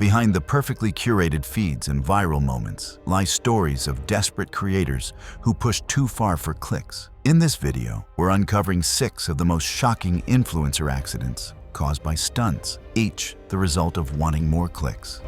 Behind the perfectly curated feeds and viral moments lie stories of desperate creators who pushed too far for clicks. In this video, we're uncovering 6 of the most shocking influencer accidents caused by stunts, each the result of wanting more clicks.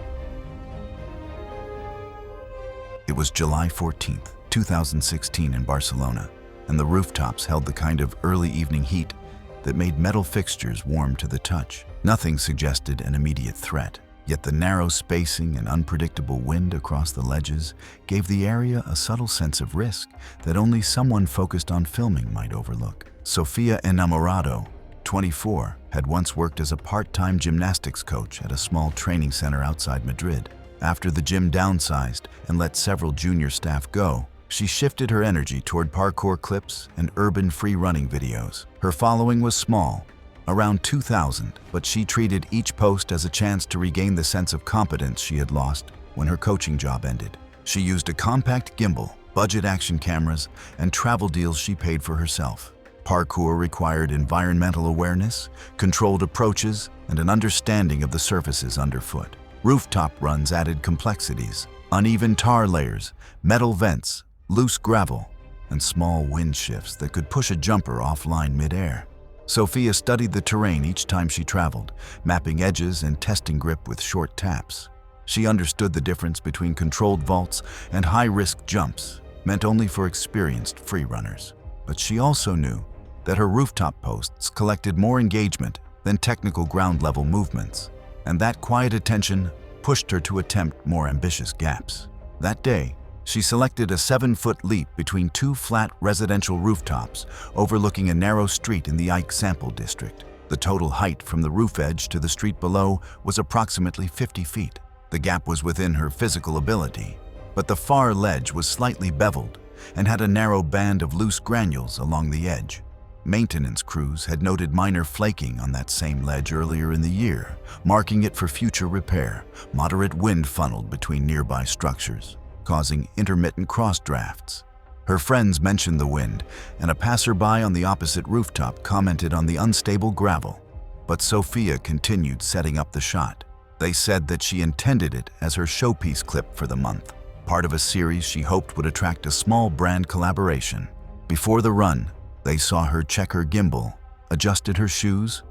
It was July 14th, 2016 in Barcelona, and the rooftops held the kind of early evening heat that made metal fixtures warm to the touch. Nothing suggested an immediate threat, yet the narrow spacing and unpredictable wind across the ledges gave the area a subtle sense of risk that only someone focused on filming might overlook. Sophia Enamado, 24, had once worked as a part-time gymnastics coach at a small training center outside Madrid. After the gym downsized and let several junior staff go, she shifted her energy toward parkour clips and urban free-running videos. Her following was small, around 2,000, but she treated each post as a chance to regain the sense of competence she had lost when her coaching job ended. She used a compact gimbal, budget action cameras, and travel deals she paid for herself. Parkour required environmental awareness, controlled approaches, and an understanding of the surfaces underfoot. Rooftop runs added complexities: uneven tar layers, metal vents, loose gravel, and small wind shifts that could push a jumper offline mid-air. Sophia studied the terrain each time she traveled, mapping edges and testing grip with short taps. She understood the difference between controlled vaults and high-risk jumps, meant only for experienced freerunners. But she also knew that her rooftop posts collected more engagement than technical ground-level movements, and that quiet attention pushed her to attempt more ambitious gaps. That day, she selected a 7-foot leap between 2 flat residential rooftops overlooking a narrow street in the Ike Sample district. The total height from the roof edge to the street below was approximately 50 feet. The gap was within her physical ability, but the far ledge was slightly beveled and had a narrow band of loose granules along the edge. Maintenance crews had noted minor flaking on that same ledge earlier in the year, marking it for future repair. Moderate wind funneled between nearby structures, causing intermittent cross drafts. Her friends mentioned the wind, and a passerby on the opposite rooftop commented on the unstable gravel. But Sophia continued setting up the shot. They said that she intended it as her showpiece clip for the month, part of a series she hoped would attract a small brand collaboration. Before the run, they saw her check her gimbal, adjusted her shoes,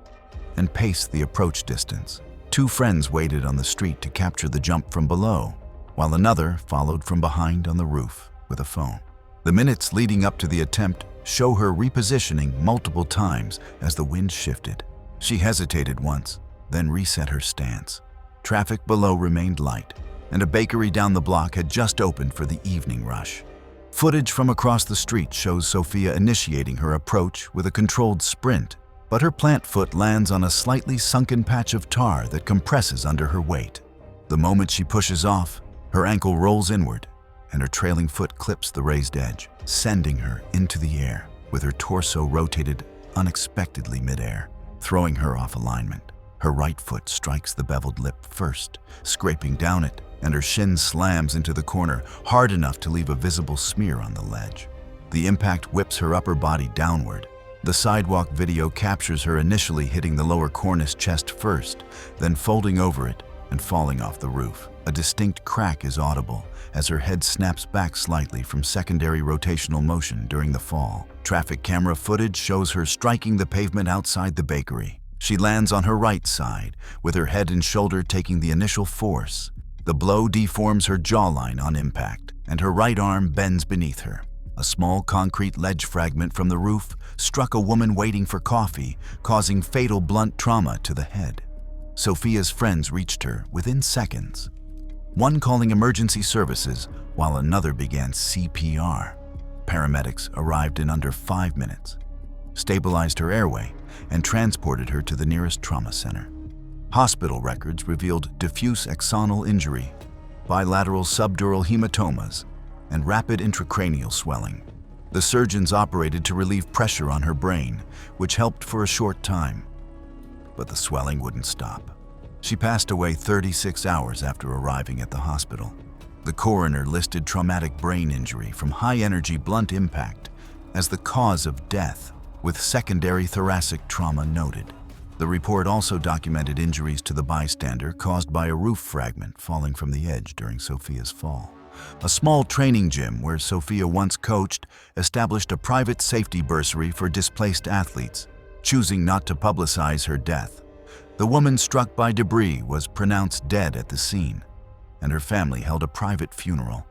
and paced the approach distance. 2 friends waited on the street to capture the jump from below, while another followed from behind on the roof with a phone. The minutes leading up to the attempt show her repositioning multiple times as the wind shifted. She hesitated once, then reset her stance. Traffic below remained light, and a bakery down the block had just opened for the evening rush. Footage from across the street shows Sophia initiating her approach with a controlled sprint, but her plant foot lands on a slightly sunken patch of tar that compresses under her weight. The moment she pushes off, her ankle rolls inward, and her trailing foot clips the raised edge, sending her into the air, with her torso rotated unexpectedly mid-air, throwing her off alignment. Her right foot strikes the beveled lip first, scraping down it, and her shin slams into the corner hard enough to leave a visible smear on the ledge. The impact whips her upper body downward. The sidewalk video captures her initially hitting the lower cornice chest first, then folding over it and falling off the roof. A distinct crack is audible as her head snaps back slightly from secondary rotational motion during the fall. Traffic camera footage shows her striking the pavement outside the bakery. She lands on her right side, with her head and shoulder taking the initial force. The blow deforms her jawline on impact, and her right arm bends beneath her. A small concrete ledge fragment from the roof struck a woman waiting for coffee, causing fatal blunt trauma to the head. Sophia's friends reached her within seconds, one calling emergency services while another began CPR. Paramedics arrived in under 5 minutes, stabilized her airway, and transported her to the nearest trauma center. Hospital records revealed diffuse axonal injury, bilateral subdural hematomas, and rapid intracranial swelling. The surgeons operated to relieve pressure on her brain, which helped for a short time. But the swelling wouldn't stop. She passed away 36 hours after arriving at the hospital. The coroner listed traumatic brain injury from high-energy blunt impact as the cause of death, with secondary thoracic trauma noted. The report also documented injuries to the bystander caused by a roof fragment falling from the edge during Sophia's fall. A small training gym where Sophia once coached established a private safety bursary for displaced athletes, choosing not to publicize her death. The woman struck by debris was pronounced dead at the scene, and her family held a private funeral.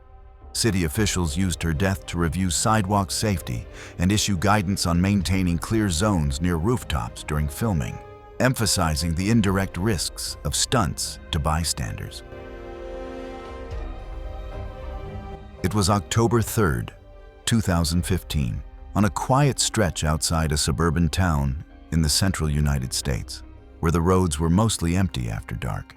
City officials used her death to review sidewalk safety and issue guidance on maintaining clear zones near rooftops during filming, emphasizing the indirect risks of stunts to bystanders. It was October 3rd, 2015, on a quiet stretch outside a suburban town in the central United States, where the roads were mostly empty after dark.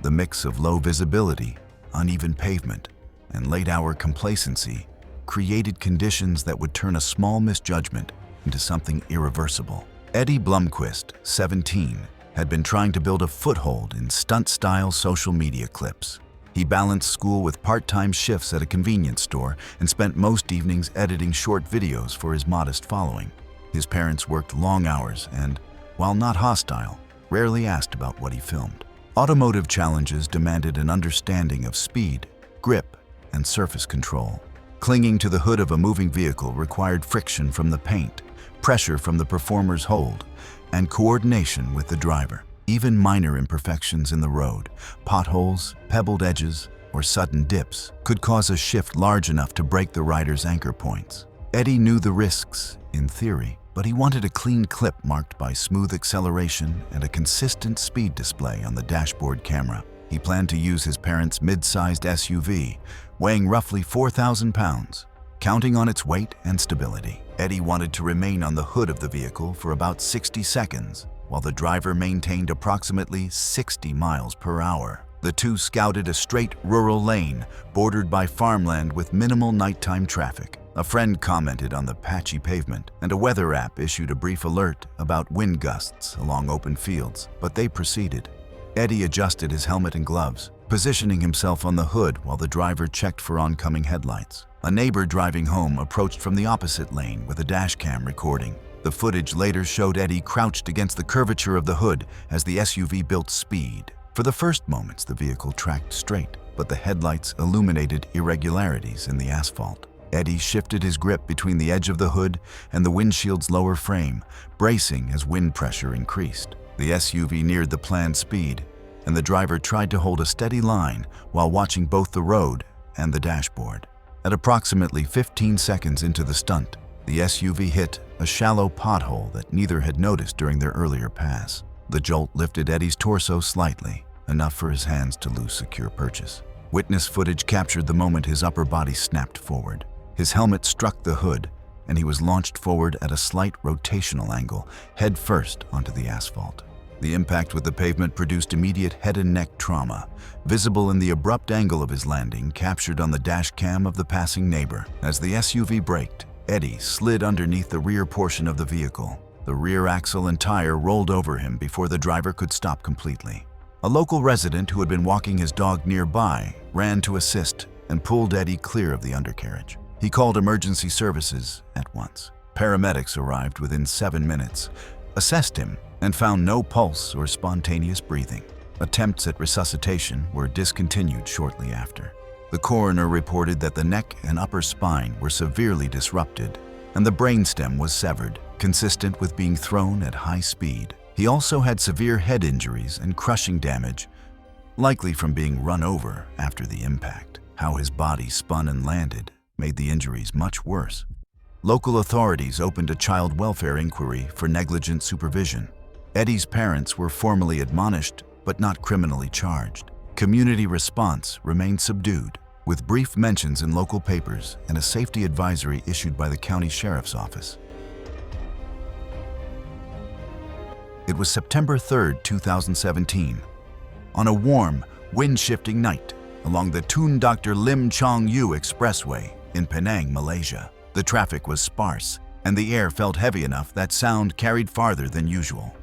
The mix of low visibility, uneven pavement, and late-hour complacency created conditions that would turn a small misjudgment into something irreversible. Eddie Blumquist, 17, had been trying to build a foothold in stunt-style social media clips. He balanced school with part-time shifts at a convenience store and spent most evenings editing short videos for his modest following. His parents worked long hours and, while not hostile, rarely asked about what he filmed. Automotive challenges demanded an understanding of speed, grip, and surface control. Clinging to the hood of a moving vehicle required friction from the paint, pressure from the performer's hold, and coordination with the driver. Even minor imperfections in the road, potholes, pebbled edges, or sudden dips, could cause a shift large enough to break the rider's anchor points. Eddie knew the risks, in theory, but he wanted a clean clip marked by smooth acceleration and a consistent speed display on the dashboard camera. He planned to use his parents' mid-sized SUV, weighing roughly 4,000 pounds, counting on its weight and stability. Eddie wanted to remain on the hood of the vehicle for about 60 seconds, while the driver maintained approximately 60 miles per hour. The two scouted a straight rural lane bordered by farmland with minimal nighttime traffic. A friend commented on the patchy pavement, and a weather app issued a brief alert about wind gusts along open fields, but they proceeded. Eddie adjusted his helmet and gloves, positioning himself on the hood while the driver checked for oncoming headlights. A neighbor driving home approached from the opposite lane with a dash cam recording. The footage later showed Eddie crouched against the curvature of the hood as the SUV built speed. For the first moments, the vehicle tracked straight, but the headlights illuminated irregularities in the asphalt. Eddie shifted his grip between the edge of the hood and the windshield's lower frame, bracing as wind pressure increased. The SUV neared the planned speed, and the driver tried to hold a steady line while watching both the road and the dashboard. At approximately 15 seconds into the stunt, the SUV hit a shallow pothole that neither had noticed during their earlier pass. The jolt lifted Eddie's torso slightly, enough for his hands to lose secure purchase. Witness footage captured the moment his upper body snapped forward. His helmet struck the hood, and he was launched forward at a slight rotational angle, head first onto the asphalt. The impact with the pavement produced immediate head and neck trauma, visible in the abrupt angle of his landing captured on the dash cam of the passing neighbor. As the SUV braked, Eddie slid underneath the rear portion of the vehicle. The rear axle and tire rolled over him before the driver could stop completely. A local resident who had been walking his dog nearby ran to assist and pulled Eddie clear of the undercarriage. He called emergency services at once. Paramedics arrived within 7 minutes, assessed him, and found no pulse or spontaneous breathing. Attempts at resuscitation were discontinued shortly after. The coroner reported that the neck and upper spine were severely disrupted, and the brainstem was severed, consistent with being thrown at high speed. He also had severe head injuries and crushing damage, likely from being run over after the impact. How his body spun and landed made the injuries much worse. Local authorities opened a child welfare inquiry for negligent supervision. Eddie's parents were formally admonished, but not criminally charged. Community response remained subdued, with brief mentions in local papers and a safety advisory issued by the county sheriff's office. It was September 3rd, 2017. On a warm, wind-shifting night along the Tun Dr. Lim Chong Yu Expressway in Penang, Malaysia. The traffic was sparse, and the air felt heavy enough that sound carried farther than usual.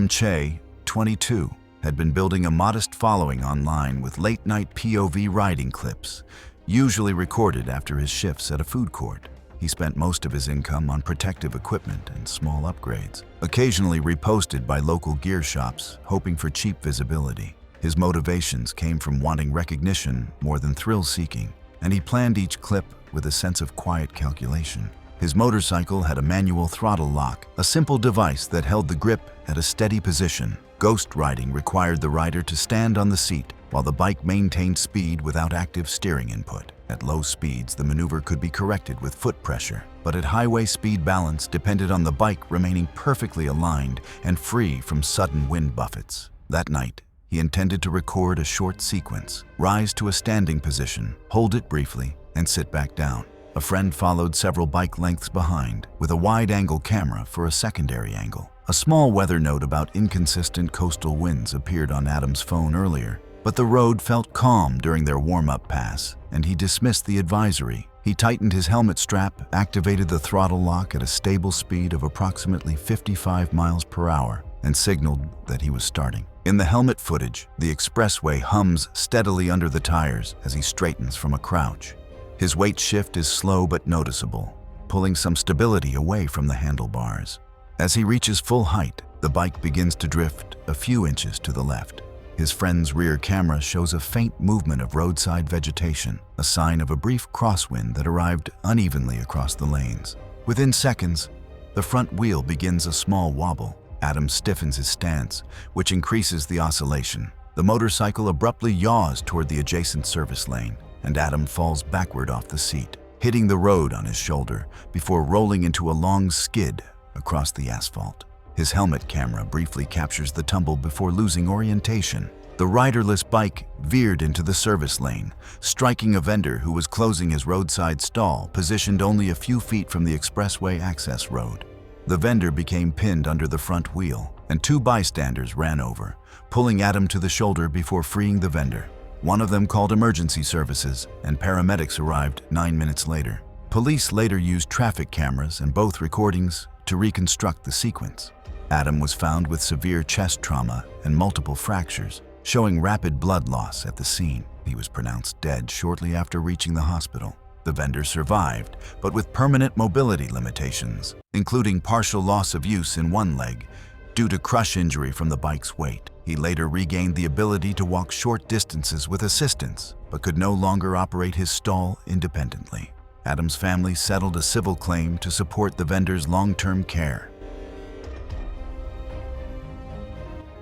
Chay, 22, had been building a modest following online with late-night POV riding clips, usually recorded after his shifts at a food court. He spent most of his income on protective equipment and small upgrades, occasionally reposted by local gear shops, hoping for cheap visibility. His motivations came from wanting recognition more than thrill-seeking, and he planned each clip with a sense of quiet calculation. His motorcycle had a manual throttle lock, a simple device that held the grip at a steady position. Ghost riding required the rider to stand on the seat, while the bike maintained speed without active steering input. At low speeds, the maneuver could be corrected with foot pressure, but at highway speed, balance depended on the bike remaining perfectly aligned and free from sudden wind buffets. That night, he intended to record a short sequence, rise to a standing position, hold it briefly, and sit back down. A friend followed several bike lengths behind, with a wide-angle camera for a secondary angle. A small weather note about inconsistent coastal winds appeared on Adam's phone earlier, but the road felt calm during their warm-up pass, and he dismissed the advisory. He tightened his helmet strap, activated the throttle lock at a stable speed of approximately 55 miles per hour, and signaled that he was starting. In the helmet footage, the expressway hums steadily under the tires as he straightens from a crouch. His weight shift is slow but noticeable, pulling some stability away from the handlebars. As he reaches full height, the bike begins to drift a few inches to the left. His friend's rear camera shows a faint movement of roadside vegetation, a sign of a brief crosswind that arrived unevenly across the lanes. Within seconds, the front wheel begins a small wobble. Adam stiffens his stance, which increases the oscillation. The motorcycle abruptly yaws toward the adjacent service lane, and Adam falls backward off the seat, hitting the road on his shoulder before rolling into a long skid across the asphalt. His helmet camera briefly captures the tumble before losing orientation. The riderless bike veered into the service lane, striking a vendor who was closing his roadside stall, positioned only a few feet from the expressway access road. The vendor became pinned under the front wheel, and two bystanders ran over, pulling Adam to the shoulder before freeing the vendor. One of them called emergency services, and paramedics arrived 9 minutes later. Police later used traffic cameras and both recordings to reconstruct the sequence. Adam was found with severe chest trauma and multiple fractures, showing rapid blood loss at the scene. He was pronounced dead shortly after reaching the hospital. The vendor survived, but with permanent mobility limitations, including partial loss of use in one leg due to crush injury from the bike's weight. He later regained the ability to walk short distances with assistance, but could no longer operate his stall independently. Adam's family settled a civil claim to support the vendor's long-term care.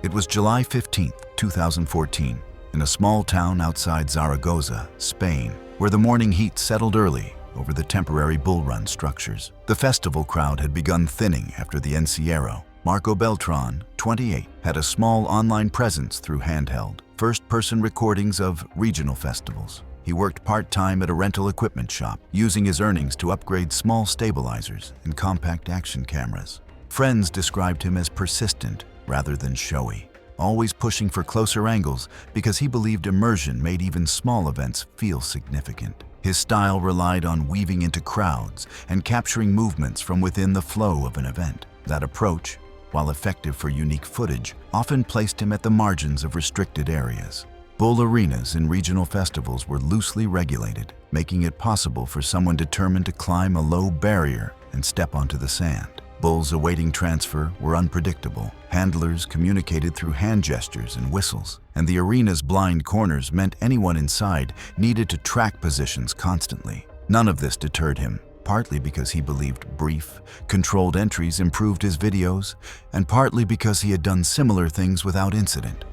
It was July 15, 2014, in a small town outside Zaragoza, Spain, where the morning heat settled early over the temporary bull run structures. The festival crowd had begun thinning after the encierro. Marco Beltran, 28, had a small online presence through handheld, first-person recordings of regional festivals. He worked part-time at a rental equipment shop, using his earnings to upgrade small stabilizers and compact action cameras. Friends described him as persistent rather than showy, always pushing for closer angles because he believed immersion made even small events feel significant. His style relied on weaving into crowds and capturing movements from within the flow of an event. That approach, while effective for unique footage, often placed him at the margins of restricted areas. Bull arenas in regional festivals were loosely regulated, making it possible for someone determined to climb a low barrier and step onto the sand. Bulls awaiting transfer were unpredictable. Handlers communicated through hand gestures and whistles, and the arena's blind corners meant anyone inside needed to track positions constantly. None of this deterred him, partly because he believed brief, controlled entries improved his videos, and partly because he had done similar things without incident.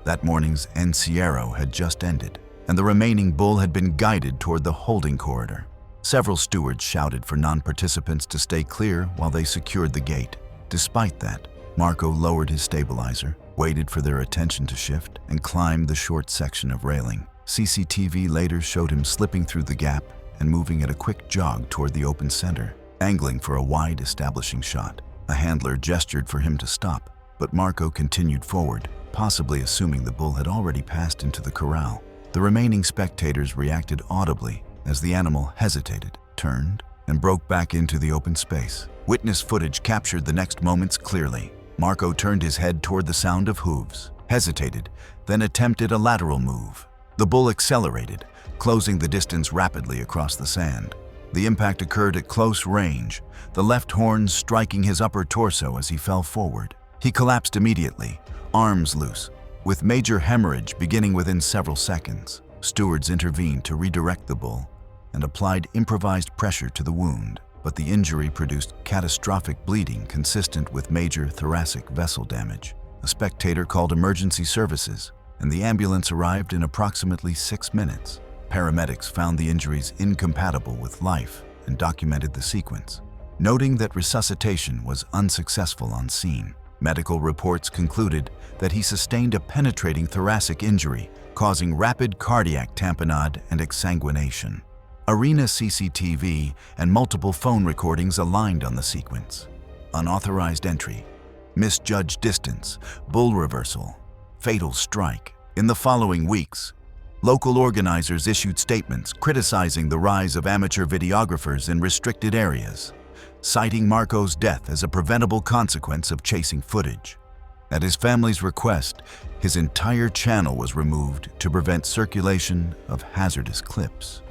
That morning's encierro had just ended, and the remaining bull had been guided toward the holding corridor. Several stewards shouted for non-participants to stay clear while they secured the gate. Despite that, Marco lowered his stabilizer, waited for their attention to shift, and climbed the short section of railing. CCTV later showed him slipping through the gap and moving at a quick jog toward the open center, angling for a wide establishing shot. A handler gestured for him to stop, but Marco continued forward, possibly assuming the bull had already passed into the corral. The remaining spectators reacted audibly as the animal hesitated, turned, and broke back into the open space. Witness footage captured the next moments clearly. Marco turned his head toward the sound of hooves, hesitated, then attempted a lateral move. The bull accelerated, closing the distance rapidly across the sand. The impact occurred at close range, the left horn striking his upper torso as he fell forward. He collapsed immediately, arms loose, with major hemorrhage beginning within several seconds. Stewards intervened to redirect the bull and applied improvised pressure to the wound, but the injury produced catastrophic bleeding consistent with major thoracic vessel damage. A spectator called emergency services, and the ambulance arrived in approximately 6 minutes. Paramedics found the injuries incompatible with life and documented the sequence, noting that resuscitation was unsuccessful on scene. Medical reports concluded that he sustained a penetrating thoracic injury, causing rapid cardiac tamponade and exsanguination. Arena CCTV and multiple phone recordings aligned on the sequence. Unauthorized entry, misjudged distance, bull reversal, fatal strike. In the following weeks, local organizers issued statements criticizing the rise of amateur videographers in restricted areas, citing Marco's death as a preventable consequence of chasing footage. At his family's request, his entire channel was removed to prevent circulation of hazardous clips.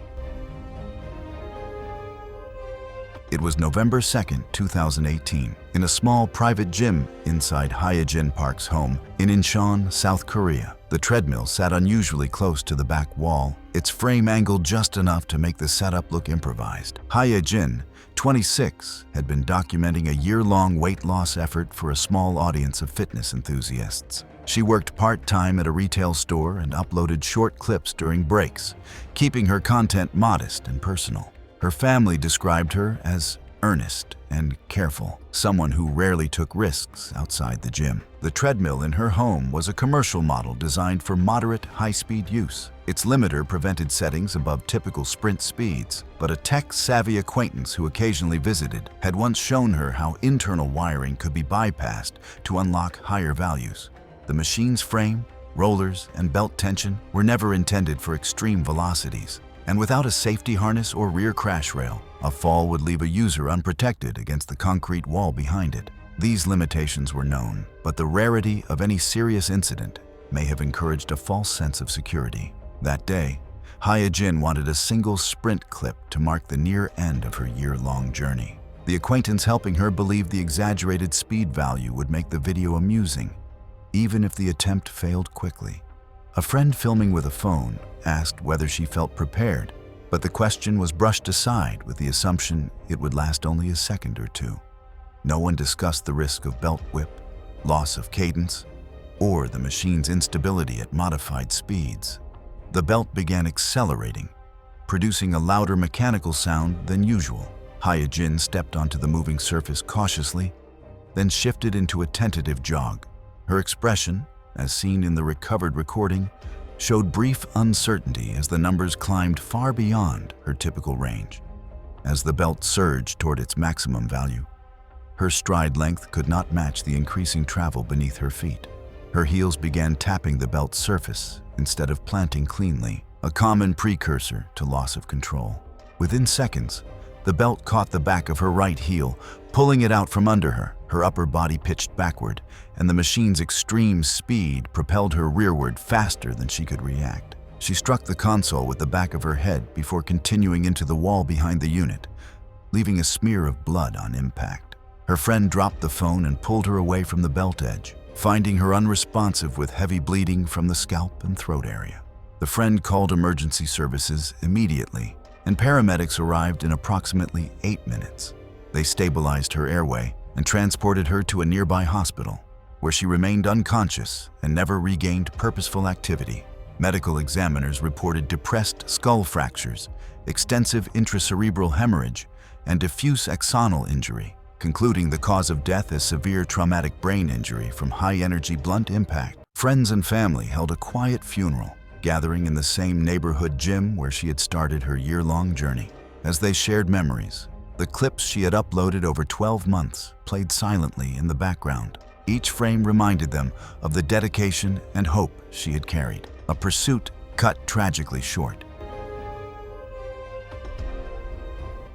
It was November 2, 2018, in a small private gym inside Hye-Jin Park's home in Incheon, South Korea. The treadmill sat unusually close to the back wall, its frame angled just enough to make the setup look improvised. Hye-Jin, 26, had been documenting a year-long weight loss effort for a small audience of fitness enthusiasts. She worked part-time at a retail store and uploaded short clips during breaks, keeping her content modest and personal. Her family described her as earnest and careful, someone who rarely took risks outside the gym. The treadmill in her home was a commercial model designed for moderate high-speed use. Its limiter prevented settings above typical sprint speeds, but a tech-savvy acquaintance who occasionally visited had once shown her how internal wiring could be bypassed to unlock higher values. The machine's frame, rollers, and belt tension were never intended for extreme velocities, and without a safety harness or rear crash rail, a fall would leave a user unprotected against the concrete wall behind it. These limitations were known, but the rarity of any serious incident may have encouraged a false sense of security. That day, Hye-Jin wanted a single sprint clip to mark the near end of her year-long journey. The acquaintance helping her believed the exaggerated speed value would make the video amusing, even if the attempt failed quickly. A friend filming with a phone asked whether she felt prepared, but the question was brushed aside with the assumption it would last only a second or two. No one discussed the risk of belt whip, loss of cadence, or the machine's instability at modified speeds. The belt began accelerating, producing a louder mechanical sound than usual. Hye-Jin stepped onto the moving surface cautiously, then shifted into a tentative jog. Her expression, as seen in the recovered recording, showed brief uncertainty as the numbers climbed far beyond her typical range. As the belt surged toward its maximum value, her stride length could not match the increasing travel beneath her feet. Her heels began tapping the belt's surface instead of planting cleanly, a common precursor to loss of control. Within seconds, the belt caught the back of her right heel, pulling it out from under her. Her upper body pitched backward, and the machine's extreme speed propelled her rearward faster than she could react. She struck the console with the back of her head before continuing into the wall behind the unit, leaving a smear of blood on impact. Her friend dropped the phone and pulled her away from the belt edge, finding her unresponsive with heavy bleeding from the scalp and throat area. The friend called emergency services immediately, and paramedics arrived in approximately 8 minutes. They stabilized her airway and transported her to a nearby hospital, where she remained unconscious and never regained purposeful activity. Medical examiners reported depressed skull fractures, extensive intracerebral hemorrhage, and diffuse axonal injury, concluding the cause of death as severe traumatic brain injury from high-energy blunt impact. Friends and family held a quiet funeral, gathering in the same neighborhood gym where she had started her year-long journey. As they shared memories, the clips she had uploaded over 12 months played silently in the background. Each frame reminded them of the dedication and hope she had carried, a pursuit cut tragically short.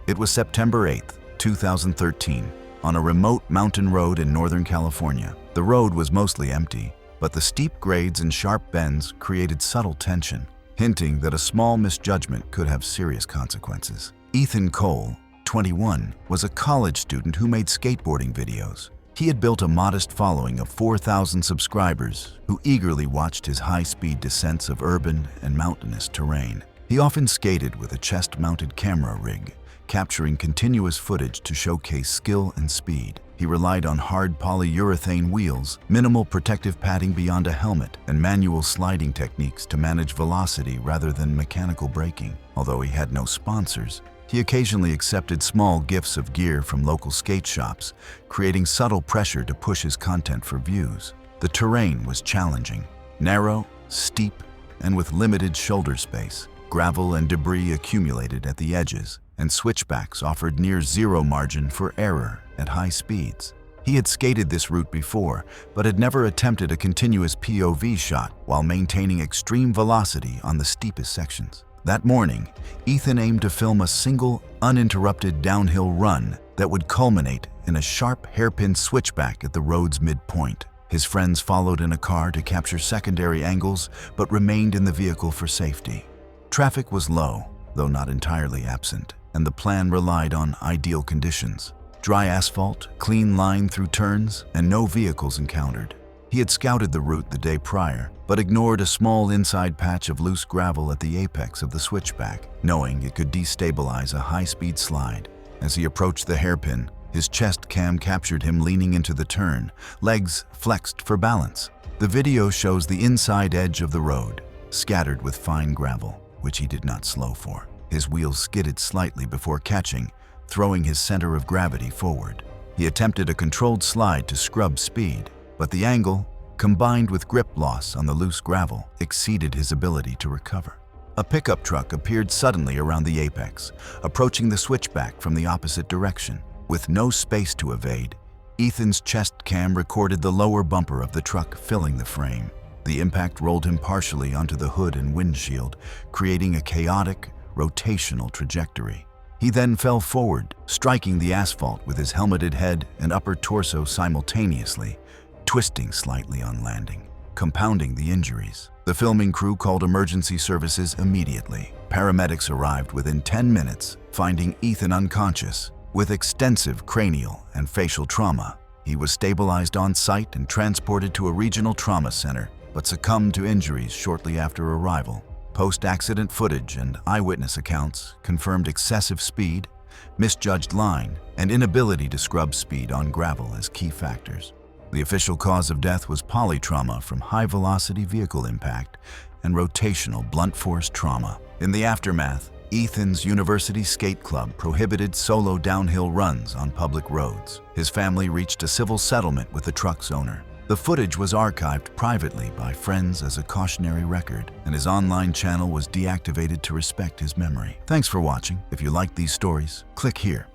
It was September 8, 2013, on a remote mountain road in Northern California. The road was mostly empty, but the steep grades and sharp bends created subtle tension, hinting that a small misjudgment could have serious consequences. Ethan Cole, 21, was a college student who made skateboarding videos. He had built a modest following of 4,000 subscribers who eagerly watched his high-speed descents of urban and mountainous terrain. He often skated with a chest-mounted camera rig, capturing continuous footage to showcase skill and speed. He relied on hard polyurethane wheels, minimal protective padding beyond a helmet, and manual sliding techniques to manage velocity rather than mechanical braking. Although he had no sponsors, he occasionally accepted small gifts of gear from local skate shops, creating subtle pressure to push his content for views. The terrain was challenging, narrow, steep, and with limited shoulder space. Gravel and debris accumulated at the edges, and switchbacks offered near zero margin for error at high speeds. He had skated this route before, but had never attempted a continuous POV shot while maintaining extreme velocity on the steepest sections. That morning, Ethan aimed to film a single, uninterrupted downhill run that would culminate in a sharp hairpin switchback at the road's midpoint. His friends followed in a car to capture secondary angles, but remained in the vehicle for safety. Traffic was low, though not entirely absent, and the plan relied on ideal conditions. Dry asphalt, clean line through turns, and no vehicles encountered. He had scouted the route the day prior, but ignored a small inside patch of loose gravel at the apex of the switchback, knowing it could destabilize a high-speed slide. As he approached the hairpin, his chest cam captured him leaning into the turn, legs flexed for balance. The video shows the inside edge of the road, scattered with fine gravel, which he did not slow for. His wheels skidded slightly before catching, throwing his center of gravity forward. He attempted a controlled slide to scrub speed, but the angle, combined with grip loss on the loose gravel, exceeded his ability to recover. A pickup truck appeared suddenly around the apex, approaching the switchback from the opposite direction. With no space to evade, Ethan's chest cam recorded the lower bumper of the truck filling the frame. The impact rolled him partially onto the hood and windshield, creating a chaotic, rotational trajectory. He then fell forward, striking the asphalt with his helmeted head and upper torso simultaneously, twisting slightly on landing, compounding the injuries. The filming crew called emergency services immediately. Paramedics arrived within 10 minutes, finding Ethan unconscious, with extensive cranial and facial trauma. He was stabilized on site and transported to a regional trauma center, but succumbed to injuries shortly after arrival. Post-accident footage and eyewitness accounts confirmed excessive speed, misjudged line, and inability to scrub speed on gravel as key factors. The official cause of death was polytrauma from high-velocity vehicle impact and rotational blunt force trauma. In the aftermath, Ethan's university skate club prohibited solo downhill runs on public roads. His family reached a civil settlement with the truck's owner. The footage was archived privately by friends as a cautionary record, and his online channel was deactivated to respect his memory. Thanks for watching. If you like these stories, click here.